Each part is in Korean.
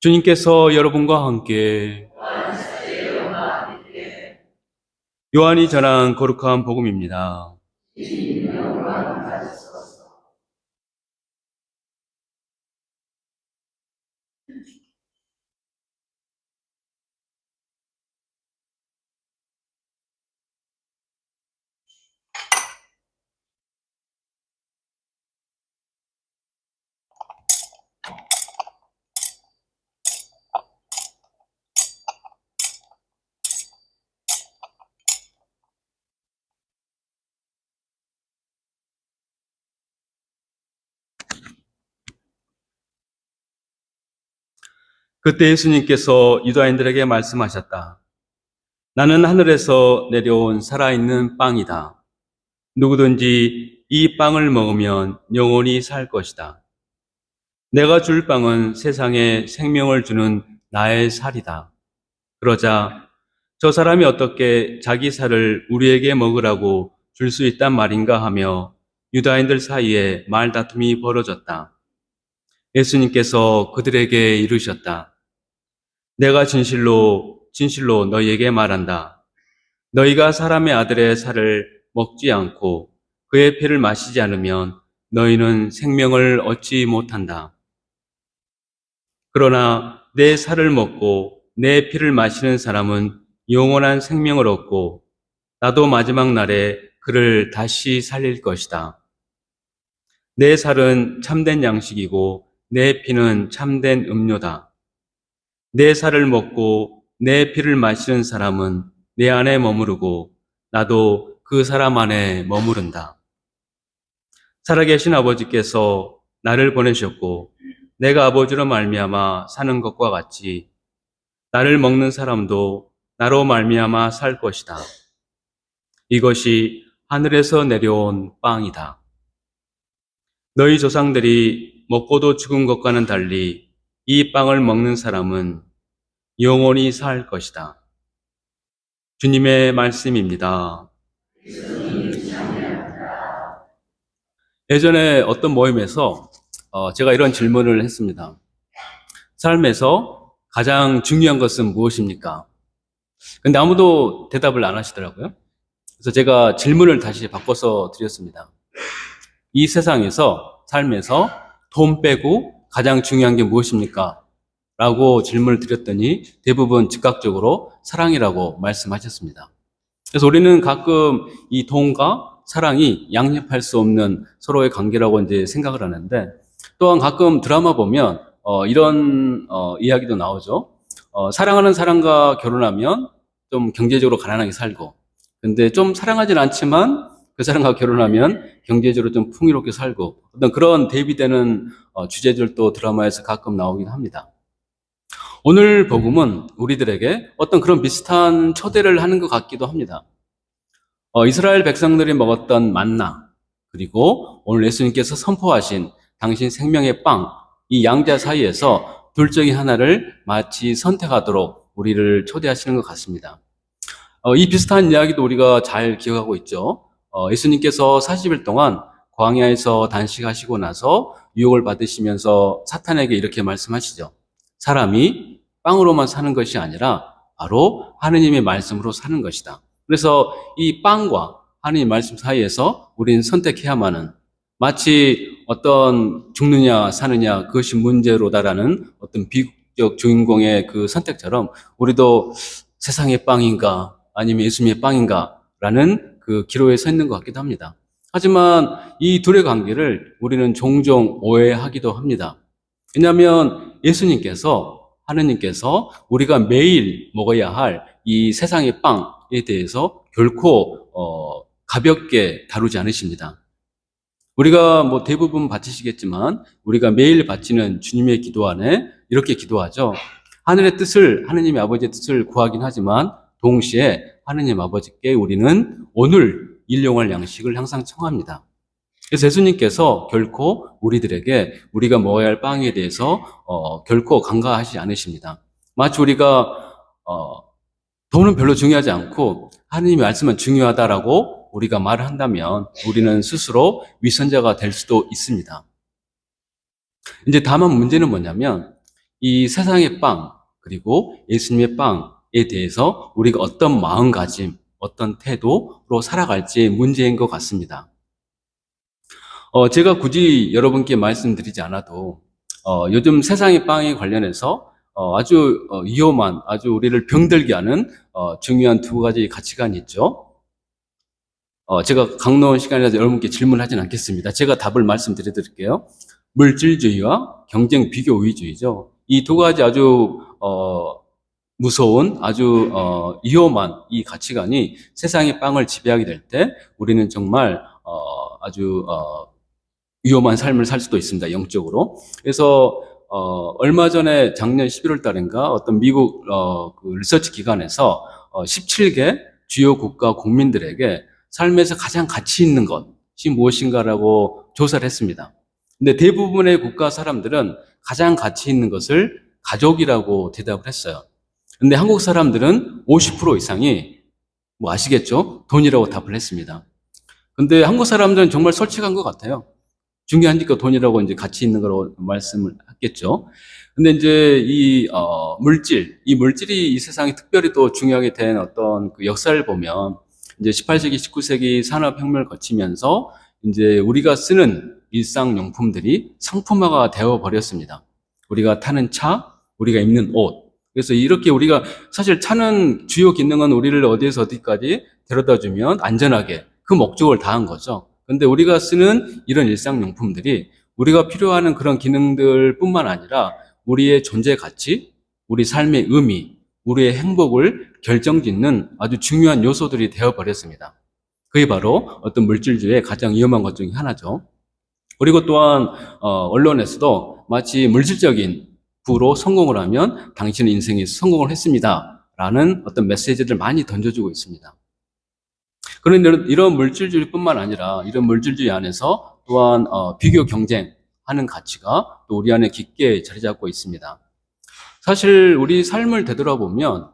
주님께서 여러분과 함께 요한이 전한 거룩한 복음입니다. 그때 예수님께서 유다인들에게 말씀하셨다. 나는 하늘에서 내려온 살아있는 빵이다. 누구든지 이 빵을 먹으면 영원히 살 것이다. 내가 줄 빵은 세상에 생명을 주는 나의 살이다. 그러자 저 사람이 어떻게 자기 살을 우리에게 먹으라고 줄 수 있단 말인가 하며 유다인들 사이에 말다툼이 벌어졌다. 예수님께서 그들에게 이르셨다. 내가 진실로 너희에게 말한다. 너희가 사람의 아들의 살을 먹지 않고 그의 피를 마시지 않으면 너희는 생명을 얻지 못한다. 그러나 내 살을 먹고 내 피를 마시는 사람은 영원한 생명을 얻고 나도 마지막 날에 그를 다시 살릴 것이다. 내 살은 참된 양식이고 내 피는 참된 음료다. 내 살을 먹고 내 피를 마시는 사람은 내 안에 머무르고 나도 그 사람 안에 머무른다. 살아계신 아버지께서 나를 보내셨고 내가 아버지로 말미암아 사는 것과 같이 나를 먹는 사람도 나로 말미암아 살 것이다. 이것이 하늘에서 내려온 빵이다. 너희 조상들이 먹고도 죽은 것과는 달리 이 빵을 먹는 사람은 영원히 살 것이다. 주님의 말씀입니다. 예전에 어떤 모임에서 제가 이런 질문을 했습니다. 삶에서 가장 중요한 것은 무엇입니까? 근데 아무도 대답을 안 하시더라고요. 그래서 제가 질문을 다시 바꿔서 드렸습니다. 이 세상에서, 삶에서 돈 빼고 가장 중요한 게 무엇입니까? 라고 질문을 드렸더니 대부분 즉각적으로 사랑이라고 말씀하셨습니다. 그래서 우리는 가끔 이 돈과 사랑이 양립할 수 없는 서로의 관계라고 이제 생각을 하는데, 또한 가끔 드라마 보면 이런 이야기도 나오죠. 사랑하는 사람과 결혼하면 좀 경제적으로 가난하게 살고, 근데 좀 사랑하진 않지만 그 사람과 결혼하면 경제적으로 좀 풍요롭게 살고, 어떤 그런 대비되는 주제들도 드라마에서 가끔 나오긴 합니다. 오늘 복음은 우리들에게 어떤 그런 비슷한 초대를 하는 것 같기도 합니다. 이스라엘 백성들이 먹었던 만나, 그리고 오늘 예수님께서 선포하신 당신 생명의 빵, 이 양자 사이에서 둘 중에 하나를 마치 선택하도록 우리를 초대하시는 것 같습니다. 이 비슷한 이야기도 우리가 잘 기억하고 있죠. 예수님께서 40일 동안 광야에서 단식하시고 나서 유혹을 받으시면서 사탄에게 이렇게 말씀하시죠. 사람이 빵으로만 사는 것이 아니라 바로 하느님의 말씀으로 사는 것이다. 그래서 이 빵과 하느님 말씀 사이에서 우리는 선택해야만 하는, 마치 어떤 죽느냐 사느냐 그것이 문제로다라는 어떤 비극적 주인공의 그 선택처럼 우리도 세상의 빵인가 아니면 예수님의 빵인가 라는 그 기로에 서 있는 것 같기도 합니다. 하지만 이 둘의 관계를 우리는 종종 오해하기도 합니다. 왜냐하면 예수님께서, 하느님께서 우리가 매일 먹어야 할 이 세상의 빵에 대해서 결코 가볍게 다루지 않으십니다. 우리가 뭐 대부분 바치시겠지만 우리가 매일 바치는 주님의 기도 안에 이렇게 기도하죠. 하늘의 뜻을, 하느님의 아버지의 뜻을 구하긴 하지만 동시에 하느님 아버지께 우리는 오늘 일용할 양식을 항상 청합니다. 그래서 예수님께서 결코 우리들에게 우리가 먹어야 할 빵에 대해서 결코 간과하지 않으십니다. 마치 우리가 돈은 별로 중요하지 않고 하느님의 말씀은 중요하다라고 우리가 말을 한다면 우리는 스스로 위선자가 될 수도 있습니다. 이제 다만 문제는 뭐냐면 이 세상의 빵, 그리고 예수님의 빵에 대해서 우리가 어떤 마음가짐, 어떤 태도로 살아갈지 문제인 것 같습니다. 제가 굳이 여러분께 말씀드리지 않아도, 요즘 세상의 빵에 관련해서 아주 위험한, 아주 우리를 병들게 하는 중요한 두 가지 가치관이 있죠. 제가 강론 시간이라서 여러분께 질문하진 않겠습니다. 제가 답을 말씀드릴게요. 물질주의와 경쟁 비교 우위주의죠. 이 두 가지 아주 무서운, 아주 위험한 이 가치관이 세상의 빵을 지배하게 될 때 우리는 정말 아주 위험한 삶을 살 수도 있습니다. 영적으로. 그래서 얼마 전에 작년 11월 달인가 어떤 미국 그 리서치 기관에서 17개 주요 국가 국민들에게 삶에서 가장 가치 있는 것이 무엇인가라고 조사를 했습니다. 근데 대부분의 국가 사람들은 가장 가치 있는 것을 가족이라고 대답을 했어요. 근데 한국 사람들은 50% 이상이 뭐 아시겠죠? 돈이라고 답을 했습니다. 근데 한국 사람들은 정말 솔직한 것 같아요. 중요하니까 돈이라고 이제 가치 있는 거라고 말씀을 했겠죠. 근데 이제 이 물질이 이 세상에 특별히 또 중요하게 된 어떤 그 역사를 보면 이제 18세기, 19세기 산업혁명을 거치면서 이제 우리가 쓰는 일상용품들이 상품화가 되어 버렸습니다. 우리가 타는 차, 우리가 입는 옷. 그래서 이렇게 우리가 사실 차는 주요 기능은 우리를 어디에서 어디까지 데려다 주면 안전하게 그 목적을 다한 거죠. 근데 우리가 쓰는 이런 일상용품들이 우리가 필요하는 그런 기능들뿐만 아니라 우리의 존재 가치, 우리 삶의 의미, 우리의 행복을 결정짓는 아주 중요한 요소들이 되어버렸습니다. 그게 바로 어떤 물질주의의 가장 위험한 것 중에 하나죠. 그리고 또한 언론에서도 마치 물질적인 부로 성공을 하면 당신의 인생에 성공을 했습니다 라는 어떤 메시지를 많이 던져주고 있습니다. 그런데 이런 물질주의뿐만 아니라 이런 물질주의 안에서 또한 비교 경쟁하는 가치가 또 우리 안에 깊게 자리 잡고 있습니다. 사실 우리 삶을 되돌아보면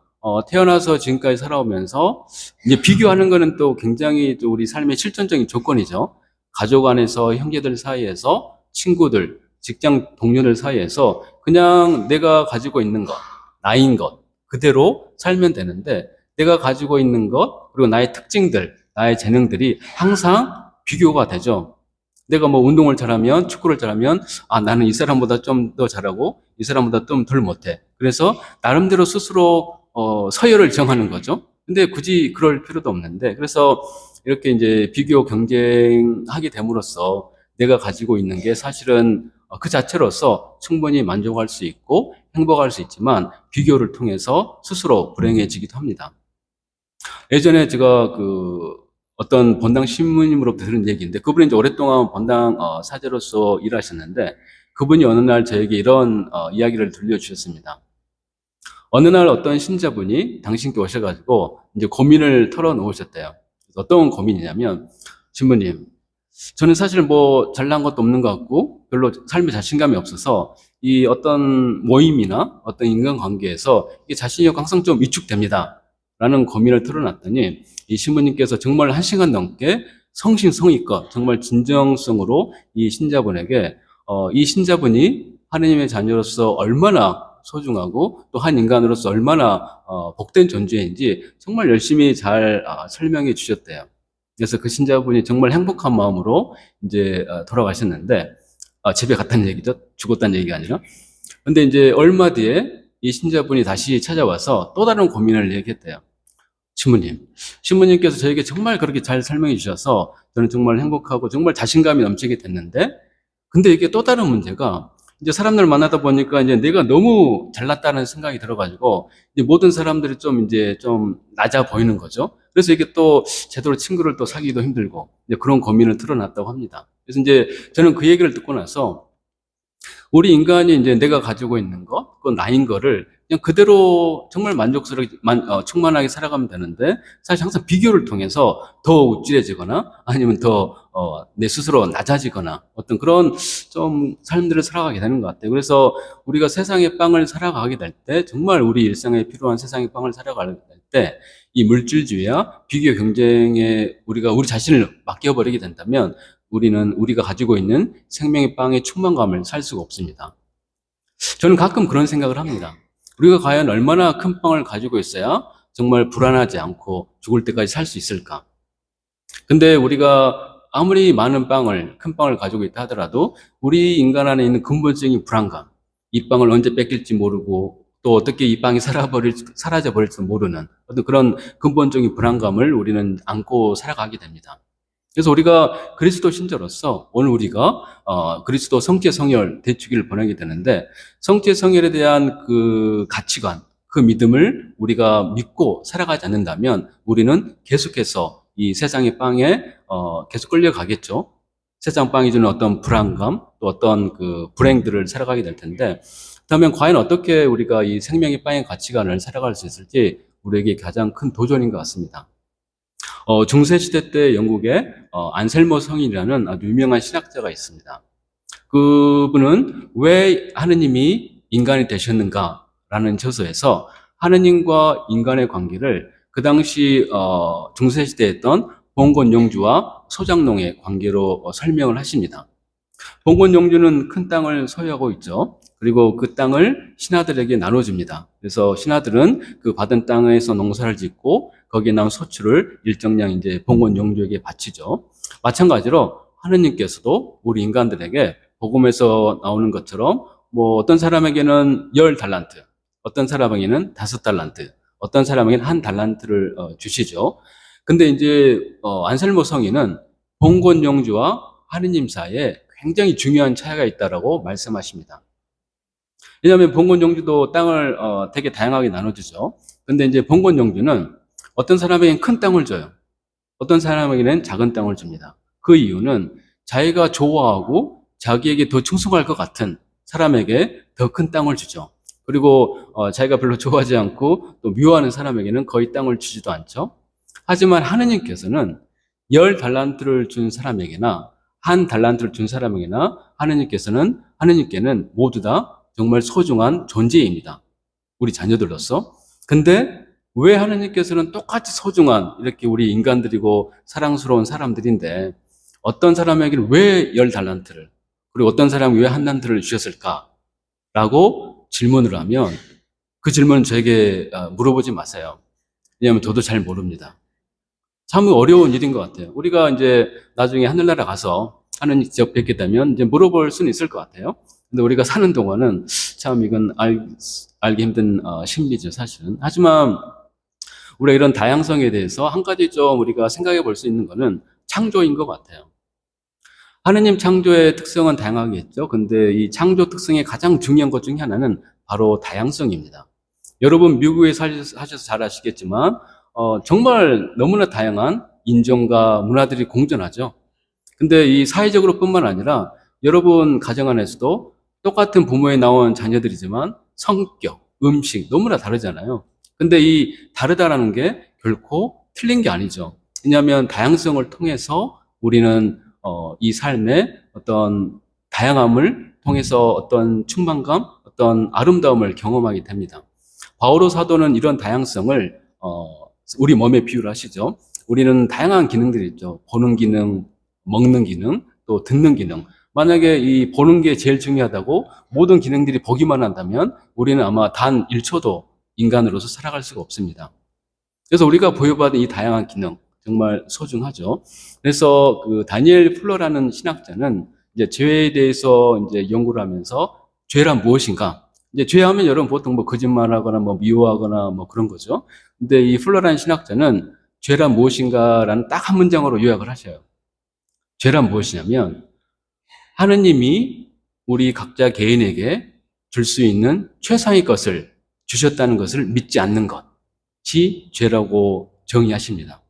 태어나서 지금까지 살아오면서 이제 비교하는 거는 또 굉장히 또 우리 삶의 실존적인 조건이죠. 가족 안에서, 형제들 사이에서, 친구들, 직장 동료들 사이에서 그냥 내가 가지고 있는 것, 나인 것 그대로 살면 되는데, 내가 가지고 있는 것 그리고 나의 특징들, 나의 재능들이 항상 비교가 되죠. 내가 뭐 운동을 잘하면, 축구를 잘하면 나는 이 사람보다 좀 더 잘하고 이 사람보다 좀 덜 못해. 그래서 나름대로 스스로 서열을 정하는 거죠. 근데 굳이 그럴 필요도 없는데, 그래서 이렇게 이제 비교 경쟁하게 됨으로써 내가 가지고 있는 게 사실은 그 자체로서 충분히 만족할 수 있고 행복할 수 있지만 비교를 통해서 스스로 불행해지기도 합니다. 예전에 제가 어떤 본당 신부님으로부터 들은 얘기인데, 그분이 이제 오랫동안 본당 사제로서 일하셨는데, 그분이 어느 날 저에게 이런 이야기를 들려주셨습니다. 어느 날 어떤 신자분이 당신께 오셔가지고 이제 고민을 털어놓으셨대요. 어떤 고민이냐면, 신부님, 저는 사실 뭐 잘난 것도 없는 것 같고 별로 삶에 자신감이 없어서 이 어떤 모임이나 어떤 인간관계에서 이 자신이 항상 좀 위축됩니다 라는 고민을 털어놨더니, 이 신부님께서 정말 1시간 넘게 성심성의껏 정말 진정성으로 이 신자분에게 이 신자분이 하느님의 자녀로서 얼마나 소중하고 또 한 인간으로서 얼마나 복된 존재인지 정말 열심히 잘 설명해 주셨대요. 그래서 그 신자분이 정말 행복한 마음으로 이제 돌아가셨는데, 집에 갔다는 얘기죠. 죽었다는 얘기가 아니라. 근데 이제 얼마 뒤에 이 신자분이 다시 찾아와서 또 다른 고민을 얘기했대요. 신부님께서 저에게 정말 그렇게 잘 설명해 주셔서 저는 정말 행복하고 정말 자신감이 넘치게 됐는데, 근데 이게 또 다른 문제가, 이제 사람들을 만나다 보니까 이제 내가 너무 잘났다는 생각이 들어가지고 이제 모든 사람들이 좀 낮아 보이는 거죠. 그래서 이게 또 제대로 친구를 또 사귀기도 힘들고 이제 그런 고민을 틀어놨다고 합니다. 그래서 이제 저는 그 얘기를 듣고 나서 우리 인간이 이제 내가 가지고 있는 것, 그 나인 거를 그냥 그대로 정말 만족스럽게, 충만하게 살아가면 되는데, 사실 항상 비교를 통해서 더 우쭐해지거나, 아니면 내 스스로 낮아지거나, 어떤 그런 좀 삶들을 살아가게 되는 것 같아요. 그래서 우리가 세상의 빵을 살아가게 될 때, 정말 우리 일상에 필요한 세상의 빵을 살아가게 될 때, 이 물질주의와 비교 경쟁에 우리가 우리 자신을 맡겨버리게 된다면, 우리가 가지고 있는 생명의 빵의 충만감을 살 수가 없습니다. 저는 가끔 그런 생각을 합니다. 우리가 과연 얼마나 큰 빵을 가지고 있어야 정말 불안하지 않고 죽을 때까지 살 수 있을까? 근데 우리가 아무리 많은 빵을, 큰 빵을 가지고 있다 하더라도 우리 인간 안에 있는 근본적인 불안감, 이 빵을 언제 뺏길지 모르고 또 어떻게 이 빵이 사라져 버릴지 모르는 어떤 그런 근본적인 불안감을 우리는 안고 살아가게 됩니다. 그래서 우리가 그리스도 신자로서 오늘 우리가 그리스도 성체 성혈 대축일을 보내게 되는데, 성체 성혈에 대한 그 가치관, 그 믿음을 우리가 믿고 살아가지 않는다면 우리는 계속해서 이 세상의 빵에 계속 끌려가겠죠. 세상 빵이 주는 어떤 불안감, 또 어떤 그 불행들을 살아가게 될 텐데, 그렇다면 과연 어떻게 우리가 이 생명의 빵의 가치관을 살아갈 수 있을지 우리에게 가장 큰 도전인 것 같습니다. 중세시대 때 영국에 안셀모 성인이라는 아주 유명한 신학자가 있습니다. 그분은 왜 하느님이 인간이 되셨는가라는 저서에서 하느님과 인간의 관계를 그 당시 중세시대에 했던 봉건용주와 소장농의 관계로 설명을 하십니다. 봉건용주는 큰 땅을 소유하고 있죠. 그리고 그 땅을 신하들에게 나눠줍니다. 그래서 신하들은 그 받은 땅에서 농사를 짓고 거기에 나온 소출을 일정량 이제 봉건용주에게 바치죠. 마찬가지로 하느님께서도 우리 인간들에게 복음에서 나오는 것처럼 뭐 어떤 사람에게는 10달란트, 어떤 사람에게는 5달란트, 어떤 사람에게는 1달란트를 주시죠. 근데 이제 안셀모 성인은 봉건용주와 하느님 사이에 굉장히 중요한 차이가 있다라고 말씀하십니다. 왜냐하면 봉건용주도 땅을 되게 다양하게 나눠주죠. 근데 이제 봉건용주는 어떤 사람에게는 큰 땅을 줘요. 어떤 사람에게는 작은 땅을 줍니다. 그 이유는 자기가 좋아하고 자기에게 더 충성할 것 같은 사람에게 더 큰 땅을 주죠. 그리고 자기가 별로 좋아하지 않고 또 미워하는 사람에게는 거의 땅을 주지도 않죠. 하지만 하느님께서는 10달란트를 준 사람에게나 1달란트를 준 사람에게나 하느님께는 모두 다 정말 소중한 존재입니다. 우리 자녀들로서. 근데 왜 하느님께서는 똑같이 소중한 이렇게 우리 인간들이고 사랑스러운 사람들인데 어떤 사람에게는 왜 10달란트를 그리고 어떤 사람은 왜 1달란트를 주셨을까? 라고 질문을 하면 그 질문은 저에게 물어보지 마세요. 왜냐하면 저도 잘 모릅니다. 참 어려운 일인 것 같아요. 우리가 이제 나중에 하늘나라 가서 하느님 직접 뵙게 되면 이제 물어볼 수는 있을 것 같아요. 근데 우리가 사는 동안은 참 이건 알기 힘든 심리죠, 사실은. 하지만 우리가 이런 다양성에 대해서 한 가지 좀 우리가 생각해 볼 수 있는 거는 창조인 것 같아요. 하느님 창조의 특성은 다양하겠죠. 근데 이 창조 특성의 가장 중요한 것 중에 하나는 바로 다양성입니다. 여러분 미국에 사셔서 잘 아시겠지만 정말 너무나 다양한 인종과 문화들이 공존하죠. 근데 이 사회적으로 뿐만 아니라 여러분 가정 안에서도 똑같은 부모에 나온 자녀들이지만 성격, 음식 너무나 다르잖아요. 근데 이 다르다라는 게 결코 틀린 게 아니죠. 왜냐하면 다양성을 통해서 우리는 이 삶의 어떤 다양함을 통해서 어떤 충만감, 어떤 아름다움을 경험하게 됩니다. 바오로 사도는 이런 다양성을 우리 몸에 비유를 하시죠. 우리는 다양한 기능들이 있죠. 보는 기능, 먹는 기능, 또 듣는 기능. 만약에 이 보는 게 제일 중요하다고 모든 기능들이 보기만 한다면 우리는 아마 단 1초도 인간으로서 살아갈 수가 없습니다. 그래서 우리가 부여받은 이 다양한 기능 정말 소중하죠. 그래서 그 다니엘 플러라는 신학자는 이제 죄에 대해서 이제 연구를 하면서 죄란 무엇인가? 이제 죄하면 여러분 보통 뭐 거짓말하거나 뭐 미워하거나 뭐 그런 거죠. 근데 이 플러라는 신학자는 죄란 무엇인가라는 딱 한 문장으로 요약을 하셔요. 죄란 무엇이냐면 하느님이 우리 각자 개인에게 줄 수 있는 최상의 것을 주셨다는 것을 믿지 않는 것이 죄라고 정의하십니다.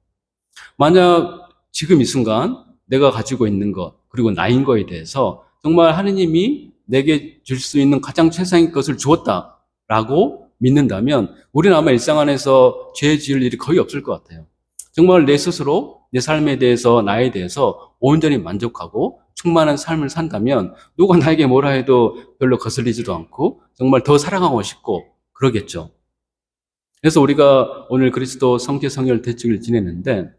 만약 지금 이 순간 내가 가지고 있는 것 그리고 나인 거에 대해서 정말 하느님이 내게 줄 수 있는 가장 최상의 것을 주었다라고 믿는다면 우리는 아마 일상 안에서 죄 지을 일이 거의 없을 것 같아요. 정말 내 스스로 내 삶에 대해서 나에 대해서 온전히 만족하고 충만한 삶을 산다면 누가 나에게 뭐라 해도 별로 거슬리지도 않고 정말 더 사랑하고 싶고 그러겠죠. 그래서 우리가 오늘 그리스도 성체 성혈 대축을 지내는데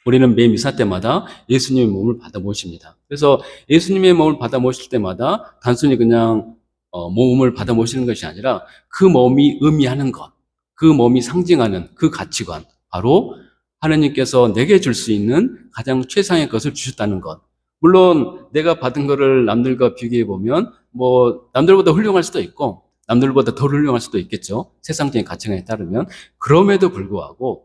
우리는 매 미사 때마다 예수님의 몸을 받아 모십니다. 그래서 예수님의 몸을 받아 모실 때마다 단순히 그냥 몸을 받아 모시는 것이 아니라 그 몸이 의미하는 것, 그 몸이 상징하는 그 가치관, 바로 하나님께서 내게 줄 수 있는 가장 최상의 것을 주셨다는 것. 물론 내가 받은 것을 남들과 비교해 보면 뭐 남들보다 훌륭할 수도 있고 남들보다 덜 훌륭할 수도 있겠죠. 세상적인 가치관에 따르면. 그럼에도 불구하고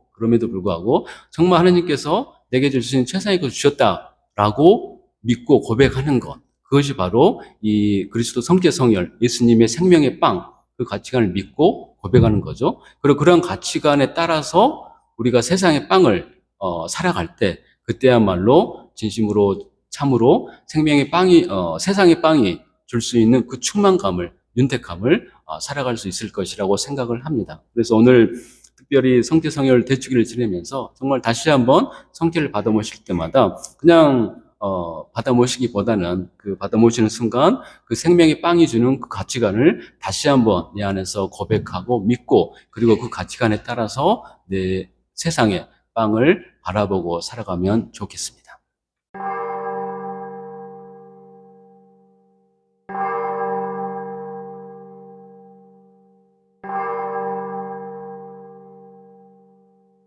정말 하나님께서 내게 줄 수 있는 최상의 것을 주셨다라고 믿고 고백하는 것. 그것이 바로 이 그리스도 성제성혈, 예수님의 생명의 빵, 그 가치관을 믿고 고백하는 거죠. 그리고 그런 가치관에 따라서 우리가 세상의 빵을 살아갈 때, 그때야말로 진심으로 참으로 생명의 빵이 세상의 빵이 줄 수 있는 그 충만감을, 윤택함을 살아갈 수 있을 것이라고 생각을 합니다. 그래서 오늘 특별히 성제성혈 대축일을 지내면서 정말 다시 한번 성제를 받아 모실 때마다 그냥 받아 모시기보다는 그 받아 모시는 순간 그 생명의 빵이 주는 그 가치관을 다시 한번 내 안에서 고백하고 믿고, 그리고 그 가치관에 따라서 내 세상의 빵을 바라보고 살아가면 좋겠습니다.